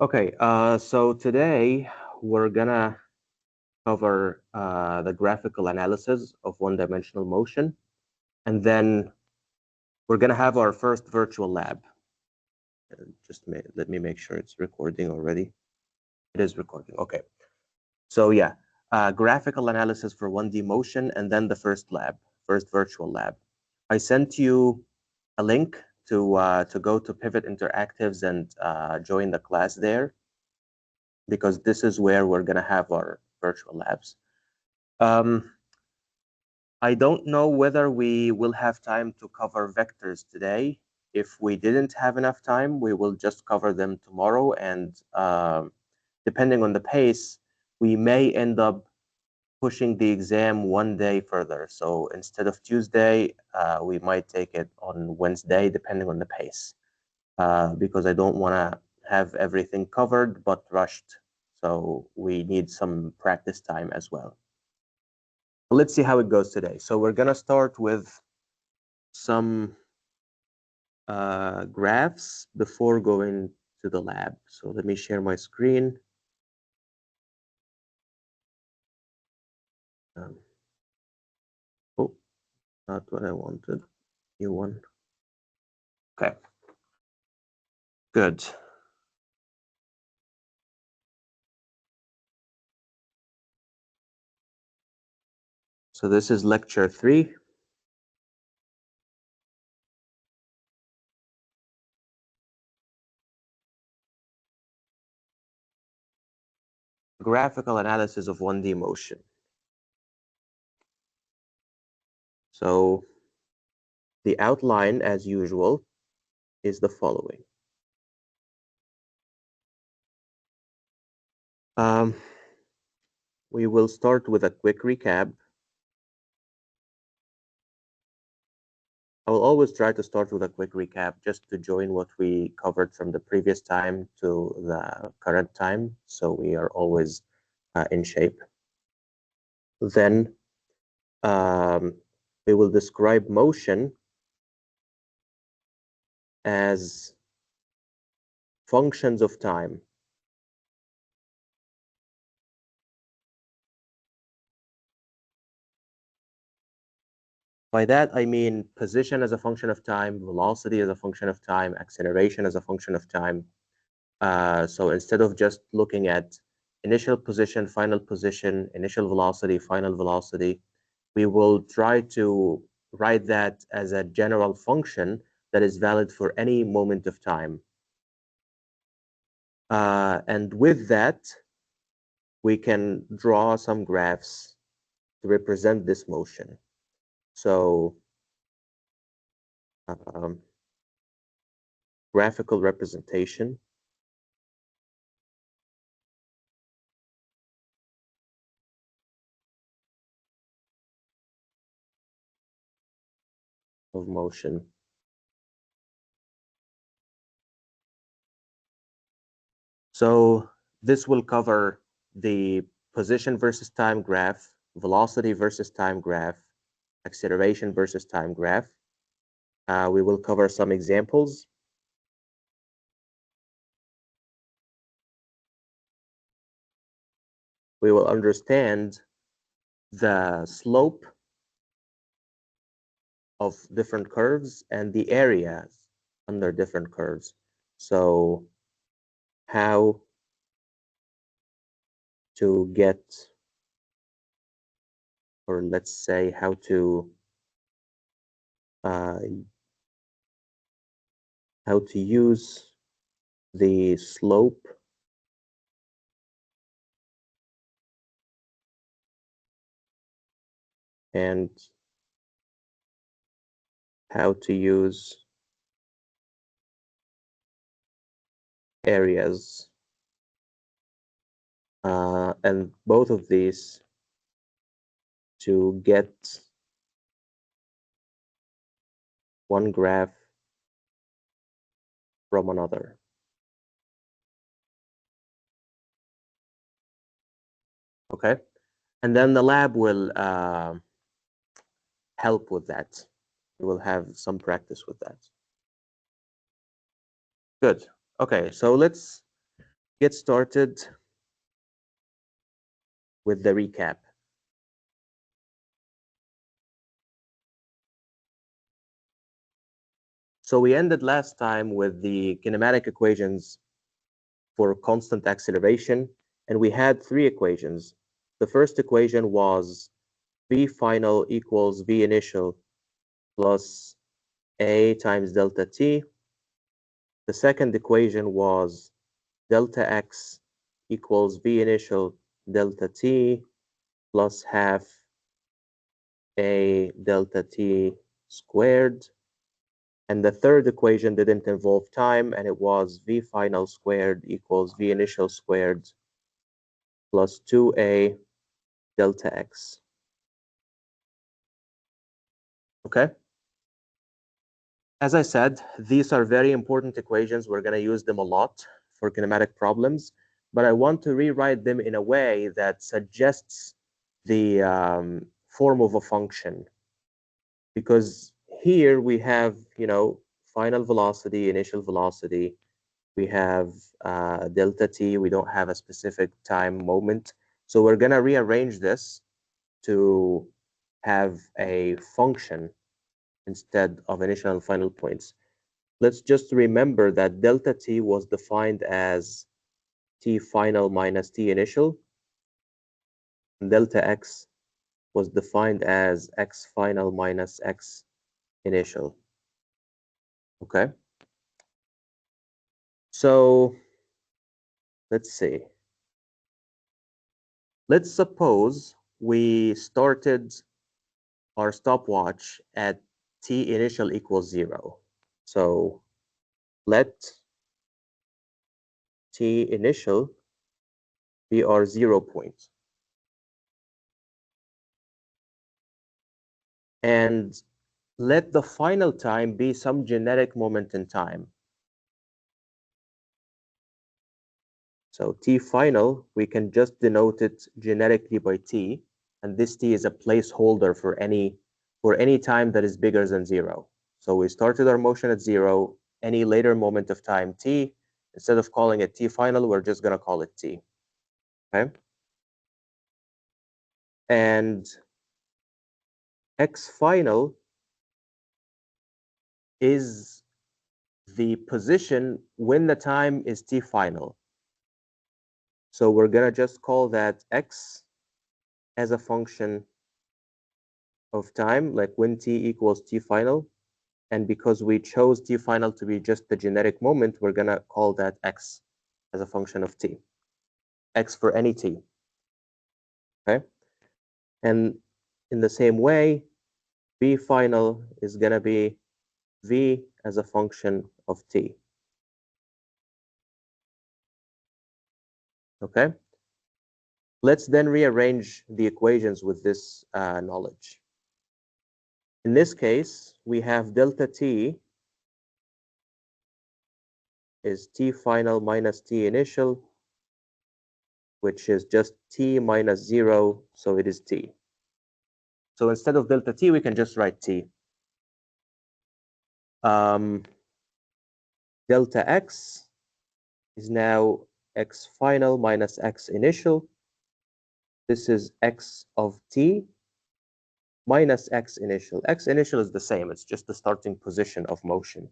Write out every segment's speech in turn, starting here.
Okay, so today we're gonna cover the graphical analysis of one-dimensional motion, and then we're gonna have our first virtual lab. Let me make sure it's recording already. It is recording. Okay. So yeah, graphical analysis for 1D motion, and then the first virtual lab. I sent you a link to go to Pivot Interactives and join the class there, because this is where we're gonna have our virtual labs. I don't know whether we will have time to cover vectors today. If we didn't have enough time, we will just cover them tomorrow. And depending on the pace, we may end up pushing the exam one day further. So instead of Tuesday, we might take it on Wednesday, depending on the pace, because I don't want to have everything covered but rushed. So we need some practice time as well. Let's see how it goes today. So we're going to start with some graphs before going to the lab. So let me share my screen. Oh, not what I wanted. New one. Okay. Good. So this is lecture 3. Graphical analysis of 1D motion. So the outline, as usual, is the following. We will start with a quick recap. I will always try to start with a quick recap just to join what we covered from the previous time to the current time, so we are always in shape. Then we will describe motion as functions of time. By that, I mean position as a function of time, velocity as a function of time, acceleration as a function of time. So instead of just looking at initial position, final position, initial velocity, final velocity, we will try to write that as a general function that is valid for any moment of time. And with that, we can draw some graphs to represent this motion. So graphical representation of motion. So this will cover the position versus time graph, velocity versus time graph, acceleration versus time graph. We will cover some examples. We will understand the slope of different curves and the areas under different curves. So how to get, or let's say how to use the slope and how to use areas. And both of these to get one graph from another. Okay, and then the lab will help with that. We will have some practice with that. Good. Okay, so let's get started with the recap. So we ended last time with the kinematic equations for constant acceleration, and we had three equations. The first equation was V final equals V initial plus A times delta t. The second equation was delta x equals V initial delta t plus half A delta t squared. And the third equation didn't involve time, and it was V final squared equals V initial squared plus 2A delta x. Okay? As I said, these are very important equations. We're going to use them a lot for kinematic problems, but I want to rewrite them in a way that suggests the form of a function. Because here we have, final velocity, initial velocity. We have delta t. We don't have a specific time moment. So we're going to rearrange this to have a function instead of initial and final points. Let's just remember that delta t was defined as t final minus t initial. And delta x was defined as x final minus x initial. Okay? So let's see. Let's suppose we started our stopwatch at t initial equals 0. So let t initial be our 0 point. And let the final time be some generic moment in time. So t final, we can just denote it generically by t, and this t is a placeholder for any time that is bigger than 0. So we started our motion at 0, any later moment of time t, instead of calling it t final, we're just going to call it t. Okay? And x final is the position when the time is t final. So we're going to just call that x as a function of time, like when t equals t final. And because we chose t final to be just the generic moment, we're going to call that x as a function of t. X for any t. Okay? And in the same way, v final is going to be v as a function of t. Okay? Let's then rearrange the equations with this knowledge. In this case, we have delta t is t final minus t initial, which is just t minus 0, so it is t. So instead of delta t, we can just write t. Delta x is now x final minus x initial. This is x of t minus x initial. X initial is the same. It's just the starting position of motion.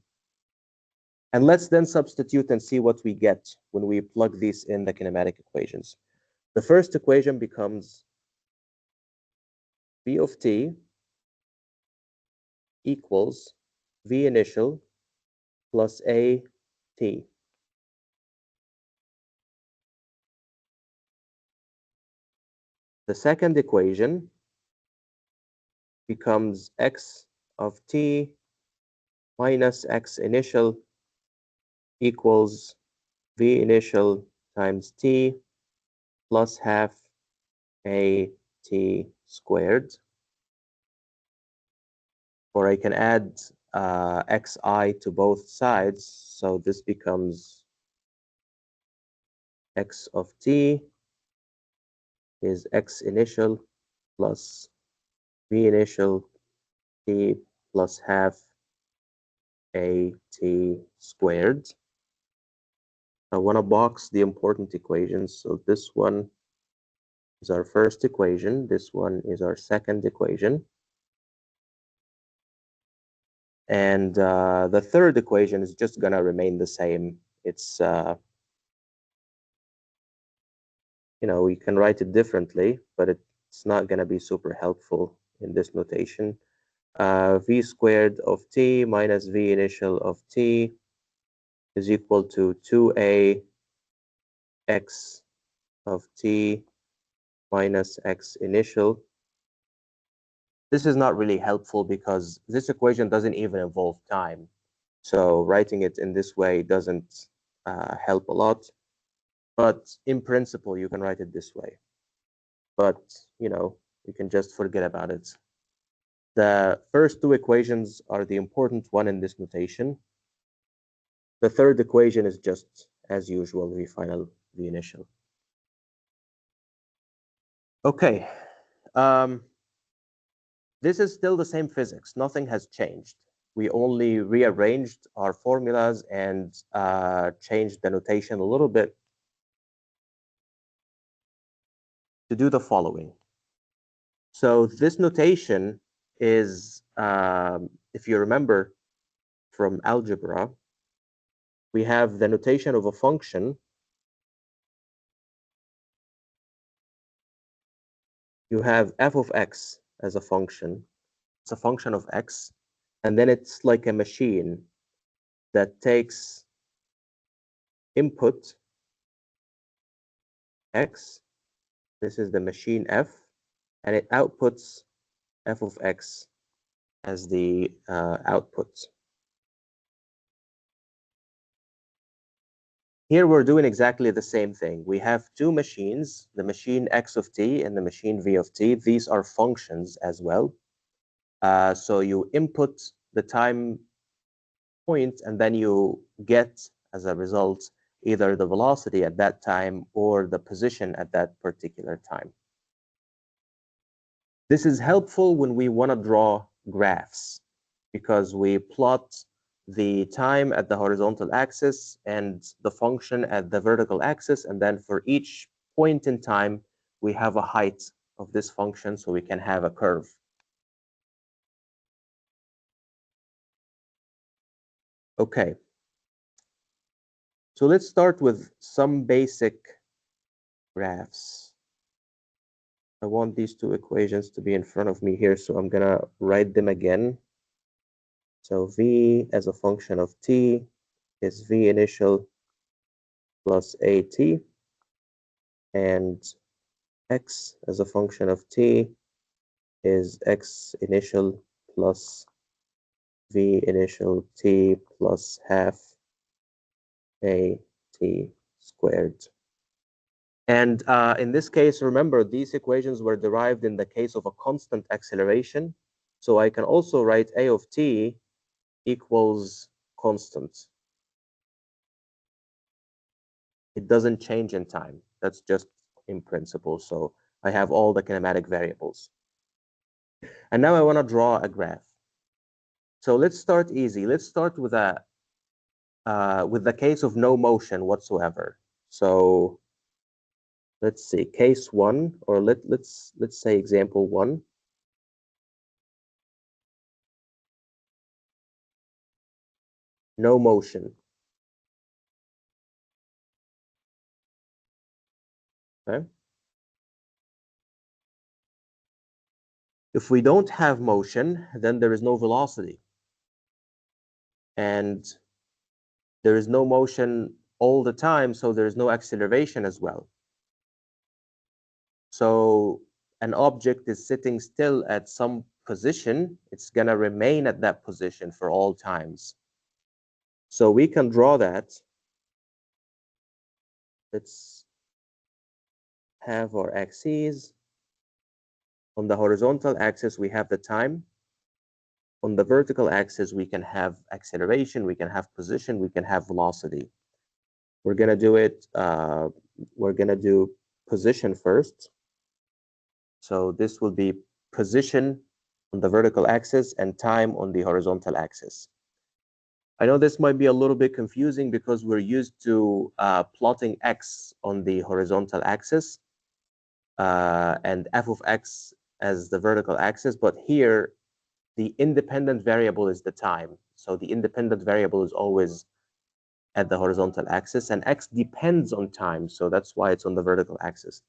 And let's then substitute and see what we get when we plug these in the kinematic equations. The first equation becomes v of t equals v initial plus a t. The second equation becomes x of t minus x initial equals v initial times t plus half a t squared. Or I can add xi to both sides, so this becomes x of t is x initial plus v initial t plus half a t squared. I want to box the important equations. So this one is our first equation. This one is our second equation. And the third equation is just going to remain the same. It's, we can write it differently, but it's not going to be super helpful in this notation. V squared of t minus V initial of t is equal to 2a x of t minus x initial. This is not really helpful because this equation doesn't even involve time. So writing it in this way doesn't help a lot. But in principle, you can write it this way. But, you can just forget about it. The first two equations are the important one in this notation. The third equation is just, as usual, V final, V initial. Okay. This is still the same physics. Nothing has changed. We only rearranged our formulas and changed the notation a little bit to do the following. So this notation is, if you remember from algebra, we have the notation of a function. You have f of x as a function. It's a function of x. And then it's like a machine that takes input x. This is the machine f. And it outputs f of x as the output. Here we're doing exactly the same thing. We have two machines, the machine x of t and the machine v of t. These are functions as well. So you input the time point and then you get, as a result, either the velocity at that time or the position at that particular time. This is helpful when we want to draw graphs because we plot the time at the horizontal axis and the function at the vertical axis, and then for each point in time, we have a height of this function so we can have a curve. Okay. So let's start with some basic graphs. I want these two equations to be in front of me here, so I'm going to write them again. So V as a function of t is V initial plus AT, and x as a function of t is x initial plus V initial t plus half AT squared. And in this case, remember, these equations were derived in the case of a constant acceleration. So I can also write A of t equals constant. It doesn't change in time. That's just in principle. So I have all the kinematic variables. And now I want to draw a graph. So let's start easy. Let's start with the case of no motion whatsoever. So let's see, case one, or let's say example one. No motion. Okay. If we don't have motion, then there is no velocity. And there is no motion all the time, so there is no acceleration as well. So an object is sitting still at some position, it's going to remain at that position for all times. So we can draw that. Let's have our axes. On the horizontal axis, we have the time. On the vertical axis, we can have acceleration, we can have position, we can have velocity. We're going to do it, we're going to do position first. So this will be position on the vertical axis and time on the horizontal axis. I know this might be a little bit confusing because we're used to plotting x on the horizontal axis and f of x as the vertical axis, but here the independent variable is the time. So the independent variable is always at the horizontal axis, and x depends on time, so that's why it's on the vertical axis.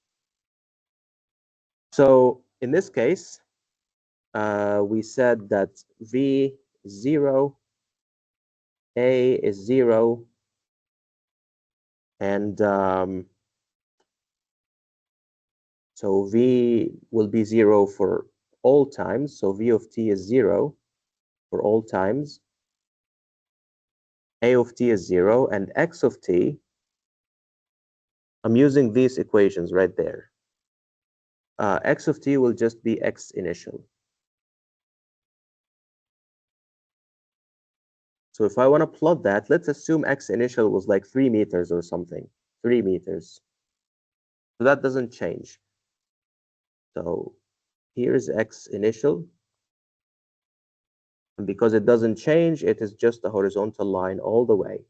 So in this case, we said that v is 0, a is 0, and so v will be 0 for all times, so v of t is 0 for all times, a of t is 0, and x of t, I'm using these equations right there. X of t will just be x initial. So if I want to plot that, let's assume x initial was like 3 meters or something, 3 meters. So that doesn't change. So here's x initial. And because it doesn't change, it is just a horizontal line all the way.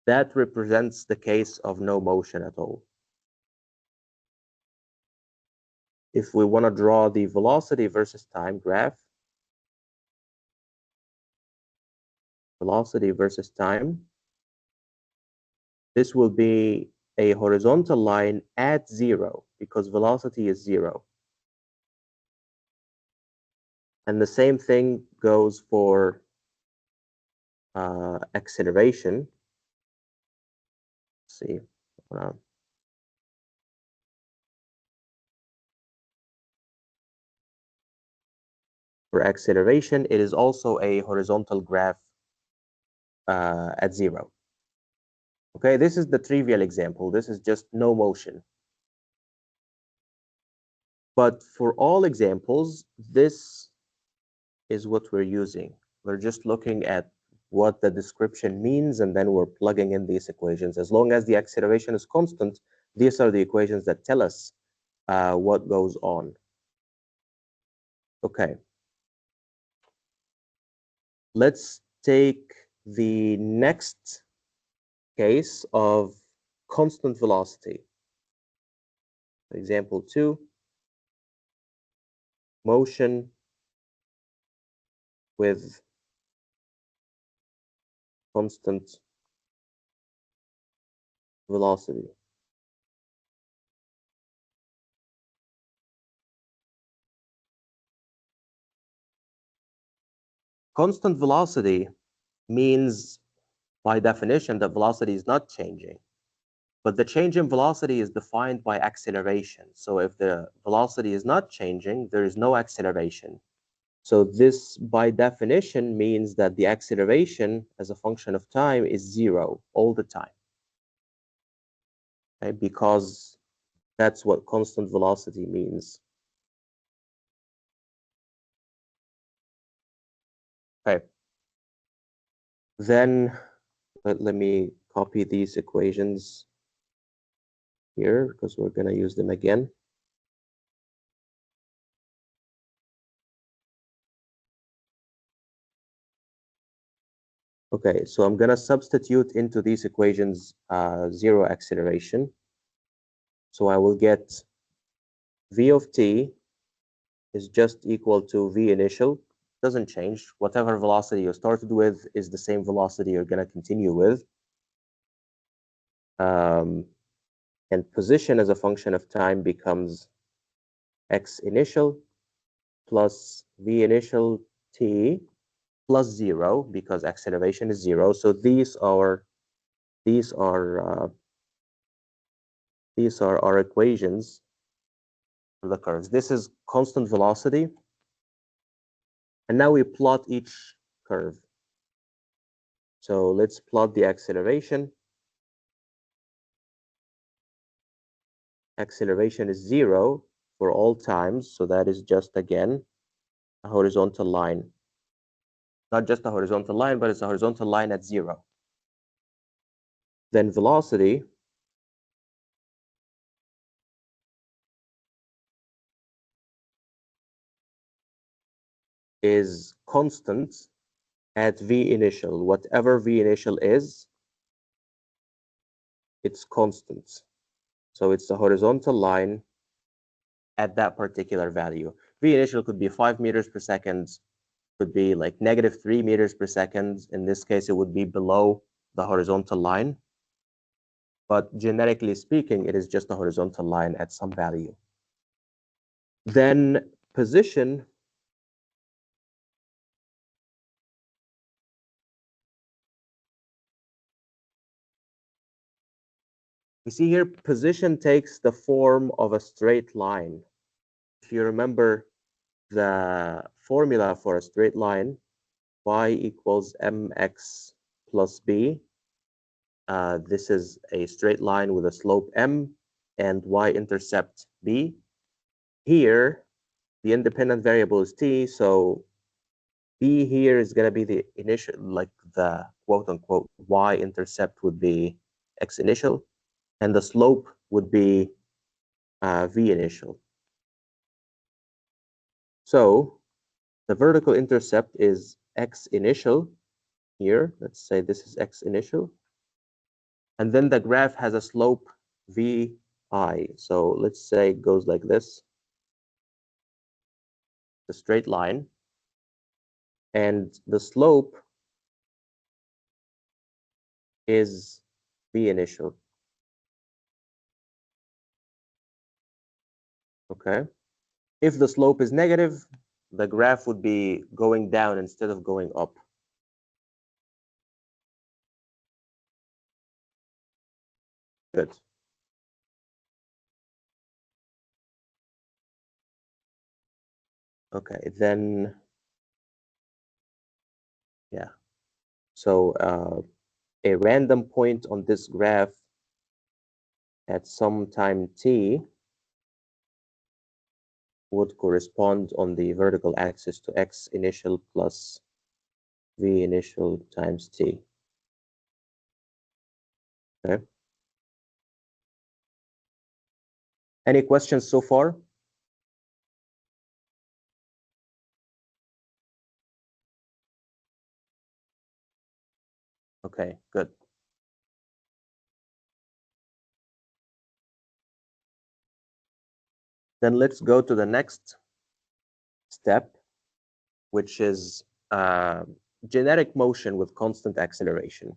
That represents the case of no motion at all. If we want to draw the velocity versus time graph, velocity versus time, this will be a horizontal line at 0 because velocity is 0. And the same thing goes for acceleration. Let's see. For acceleration, it is also a horizontal graph at 0. Okay, this is the trivial example. This is just no motion. But for all examples, this is what we're using. We're just looking at what the description means, and then we're plugging in these equations. As long as the acceleration is constant, these are the equations that tell us what goes on. Okay. Let's take the next case of constant velocity. Example 2, motion with constant velocity. Constant velocity means, by definition, that velocity is not changing. But the change in velocity is defined by acceleration. So if the velocity is not changing, there is no acceleration. So this, by definition, means that the acceleration as a function of time is 0 all the time. Okay? Because that's what constant velocity means. Okay. Then let me copy these equations here because we're going to use them again. Okay, so I'm going to substitute into these equations 0 acceleration. So I will get v of t is just equal to v initial. Doesn't change. Whatever velocity you started with is the same velocity you're going to continue with. And position as a function of time becomes x initial plus v initial t plus 0 because acceleration is 0. So these are our equations for the curves. This is constant velocity. And now we plot each curve. So let's plot the acceleration. Acceleration is 0 for all times. So that is just, again, a horizontal line. Not just a horizontal line, but it's a horizontal line at 0. Then velocity is constant at V initial. Whatever V initial is, it's constant. So it's the horizontal line at that particular value. V initial could be 5 meters per second, could be like -3 meters per second. In this case, it would be below the horizontal line. But generically speaking, it is just a horizontal line at some value. Then position we see here position takes the form of a straight line. If you remember the formula for a straight line, y equals mx plus b. This is a straight line with a slope m and y-intercept b. Here, the independent variable is t, so b here is going to be the initial, like the quote-unquote y-intercept would be x initial, and the slope would be v initial. So the vertical intercept is x initial here. Let's say this is x initial. And then the graph has a slope vi. So let's say it goes like this, the straight line. And the slope is v initial. Okay. If the slope is negative, the graph would be going down instead of going up. Good. Okay, then, yeah. So a random point on this graph at some time t would correspond on the vertical axis to x initial plus v initial times t. Okay. Any questions so far? Okay, good. Then let's go to the next step, which is generic motion with constant acceleration.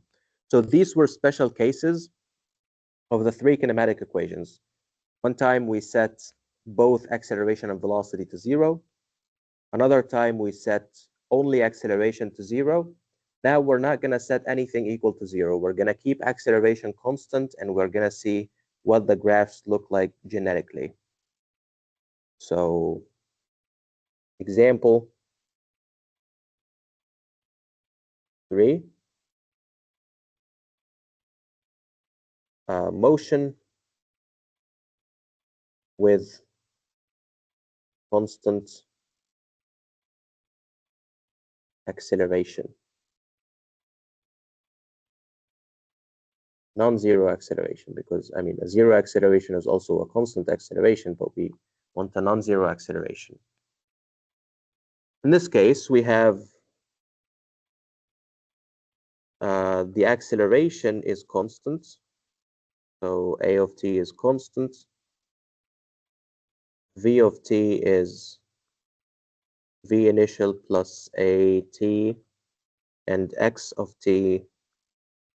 So these were special cases of the three kinematic equations. One time we set both acceleration and velocity to 0. Another time we set only acceleration to 0. Now we're not going to set anything equal to 0. We're going to keep acceleration constant, and we're going to see what the graphs look like generically. So, example 3, motion with constant acceleration. Non-zero acceleration, because I mean a zero acceleration is also a constant acceleration, but we want a non-zero acceleration. In this case, we have the acceleration is constant, so a of t is constant, v of t is v initial plus a t, and x of t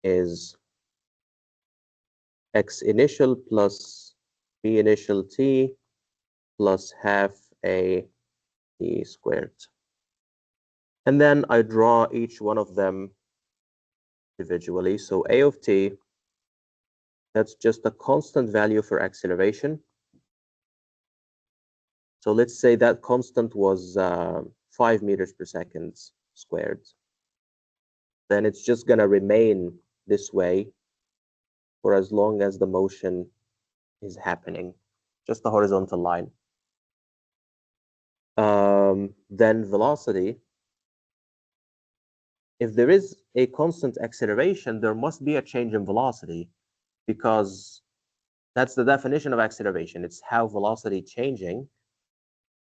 is x initial plus v initial t plus half a t squared. And then I draw each one of them individually. So a of t, that's just a constant value for acceleration. So let's say that constant was 5 meters per second squared. Then it's just going to remain this way for as long as the motion is happening, just the horizontal line. Then velocity, if there is a constant acceleration, there must be a change in velocity, because that's the definition of acceleration. It's how velocity changing.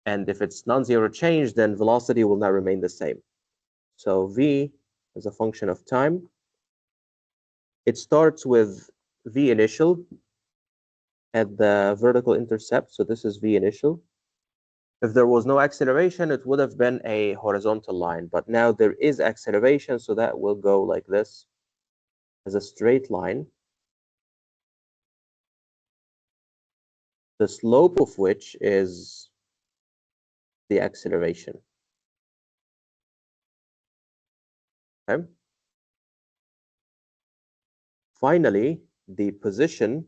And if it's non-zero change, then velocity will not remain the same. So v is a function of time. It starts with v initial at the vertical intercept. So this is v initial. If there was no acceleration, it would have been a horizontal line. But now there is acceleration, so that will go like this as a straight line, the slope of which is the acceleration. Okay? Finally, the position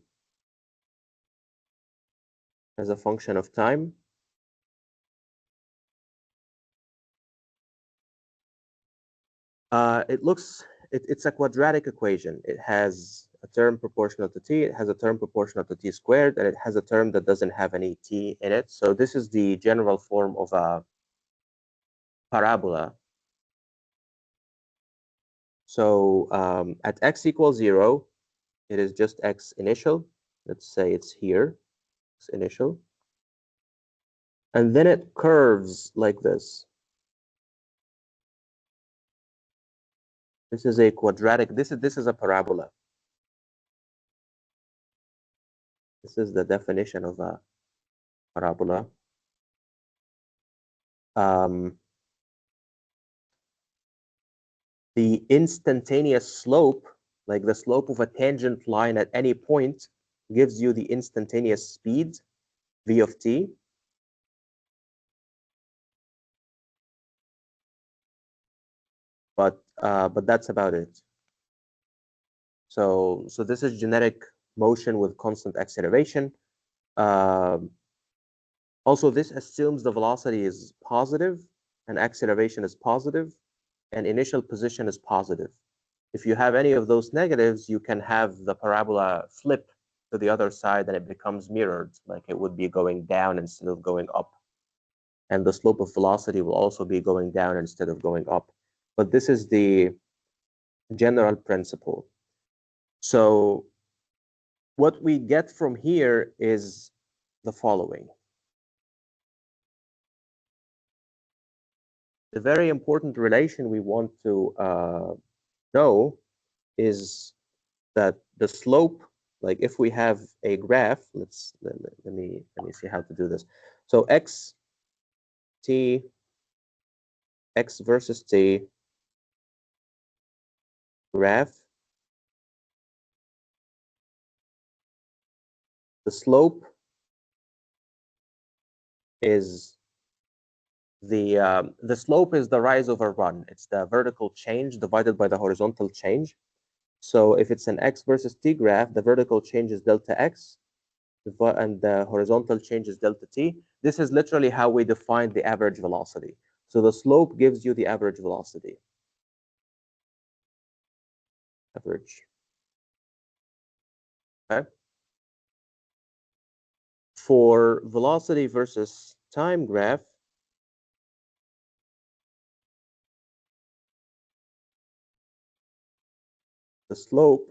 as a function of time it's a quadratic equation. It has a term proportional to t, it has a term proportional to t squared, and it has a term that doesn't have any t in it. So this is the general form of a parabola. So at x equals 0, it is just x initial. Let's say it's here, x initial. And then it curves like this. This is a quadratic, this is a parabola. This is the definition of a parabola. The instantaneous slope, like the slope of a tangent line at any point, gives you the instantaneous speed, v of t. But that's about it. So this is genetic motion with constant acceleration. Also, this assumes the velocity is positive, and acceleration is positive, and initial position is positive. If you have any of those negatives, you can have the parabola flip to the other side and it becomes mirrored, like it would be going down instead of going up. And the slope of velocity will also be going down instead of going up. But this is the general principle. So what we get from here is the following. The very important relation we want to know is that the slope, like if we have a graph, let me see how to do this. So x versus t graph, the slope is the slope is the rise over run. It's the vertical change divided by the horizontal change. So if it's an x versus t graph, the vertical change is delta x, and the horizontal change is delta t. This is literally how we define the average velocity. So the slope gives you the average velocity. Average. Okay. For velocity versus time graph, the slope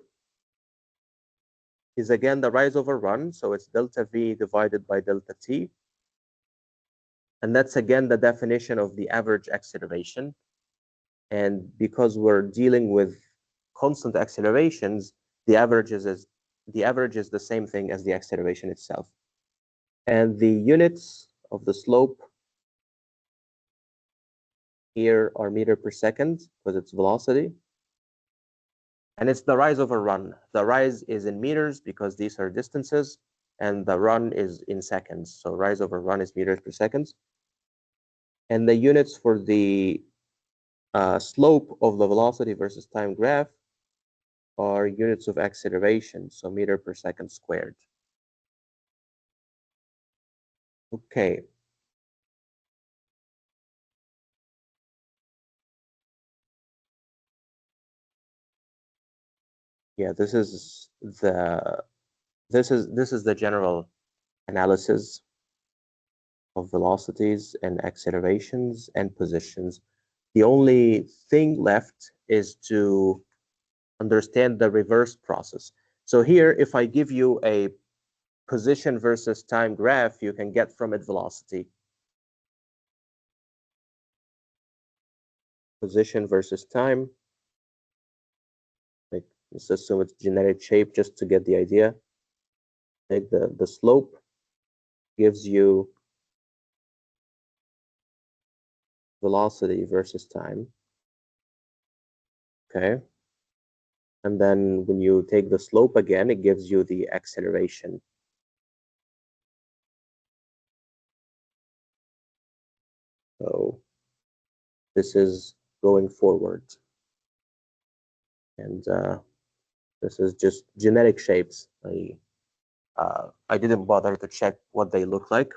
is again the rise over run, so it's delta v divided by delta t. And that's again the definition of the average acceleration. And because we're dealing with constant accelerations, the average is the same thing as the acceleration itself. And the units of the slope here are meter per second because it's velocity. And it's the rise over run. The rise is in meters because these are distances, and the run is in seconds. So rise over run is meters per second. And the units for the slope of the velocity versus time graph are units of acceleration, so meter per second squared. Okay. Yeah, this is the general analysis of velocities and accelerations and positions. The only thing left is to understand the reverse process. So here, if I give you a position versus time graph, you can get from it velocity. position versus time. Like, let's assume it's generic shape just to get the idea. Like the slope gives you velocity versus time. Okay. And then when you take the slope again, it gives you the acceleration. So this is going forward. And this is just generic shapes. I didn't bother to check what they look like.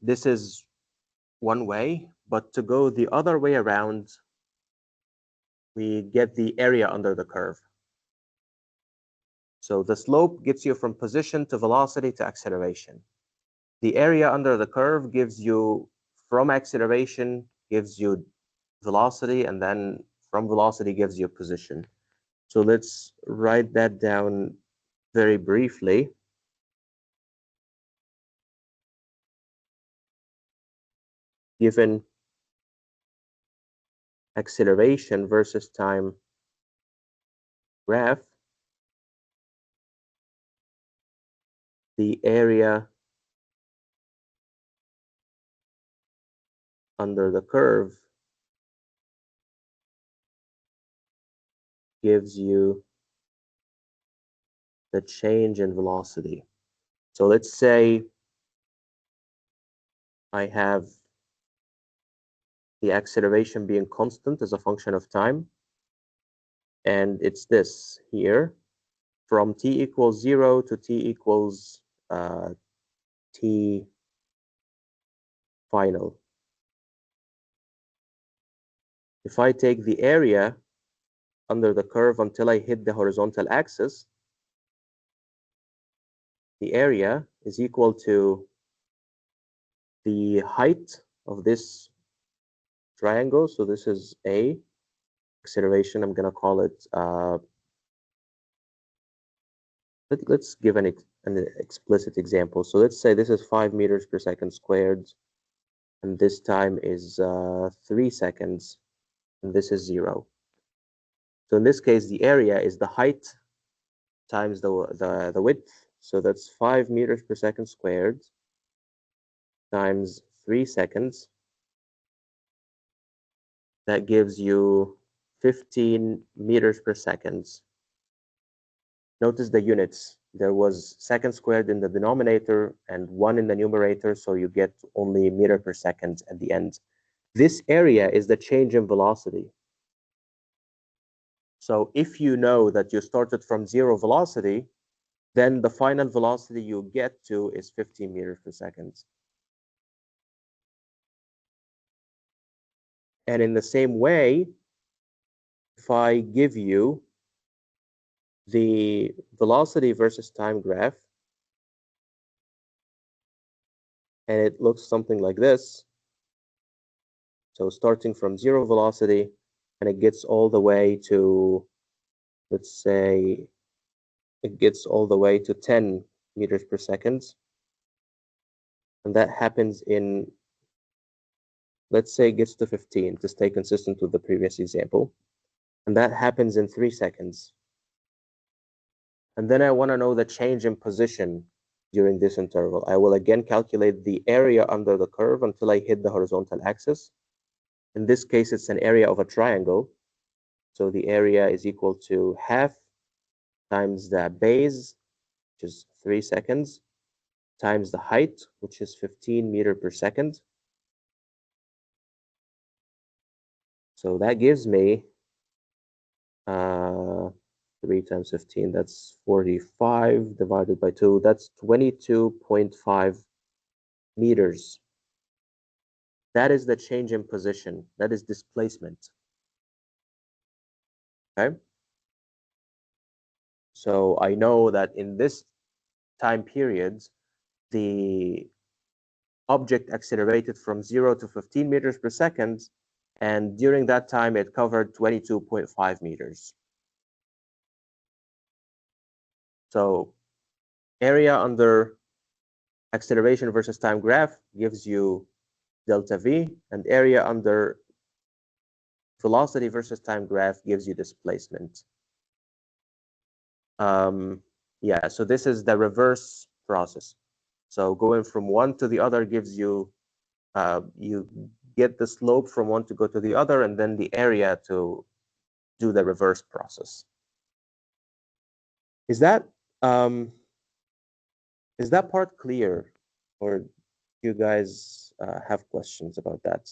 This is one way, but to go the other way around, we get the area under the curve. So the slope gets you from position to velocity to acceleration. The area under the curve gives you from acceleration, gives you velocity, and then from velocity gives you position. So let's write that down very briefly. Given acceleration versus time graph, the area under the curve gives you the change in velocity. So let's say I have the acceleration being constant as a function of time, and it's this here, from t equals 0 to t equals t final. If I take the area under the curve until I hit the horizontal axis, the area is equal to the height of this triangle. So this is A, acceleration. I'm going to call it, let's give an explicit example. So let's say this is 5 meters per second squared, and this time is 3 seconds, and this is 0. So in this case, the area is the height times the width. So that's 5 meters per second squared times 3 seconds. That gives you 15 meters per second. Notice the units. There was second squared in the denominator and 1 in the numerator, so you get only meter per second at the end. This area is the change in velocity. So if you know that you started from 0 velocity, then the final velocity you get to is 15 meters per second. And in the same way, if I give you the velocity versus time graph, and it looks something like this. So starting from 0 velocity, and it gets all the way to, let's say, it gets all the way to 10 meters per second. And that happens in, let's say it gets to 15 to stay consistent with the previous example. And that happens in 3 seconds. And then I want to know the change in position during this interval. I will again calculate the area under the curve until I hit the horizontal axis. In this case, it's an area of a triangle. So the area is equal to half times the base, which is 3 seconds, times the height, which is 15 meters per second. So that gives me 3 times 15, that's 45 divided by 2, that's 22.5 meters. That is the change in position. That is displacement. Okay? So I know that in this time period, the object accelerated from 0 to 15 meters per second, and during that time, it covered 22.5 meters. So area under acceleration versus time graph gives you delta V, and area under velocity versus time graph gives you displacement. Yeah, so this is the reverse process. So going from one to the other gives you, you get the slope from one to go to the other, and then the area to do the reverse process. Is that part clear, or do you guys have questions about that?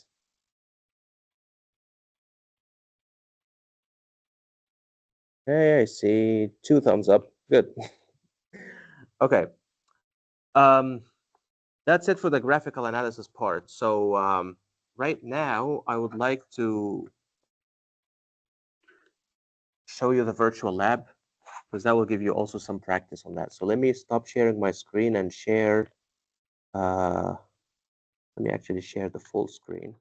Hey, I see 2 thumbs up. Good. Okay. That's it for the graphical analysis part. So right now, I would like to show you the virtual lab, because that will give you also some practice on that. So let me stop sharing my screen and share. Let me actually share the full screen.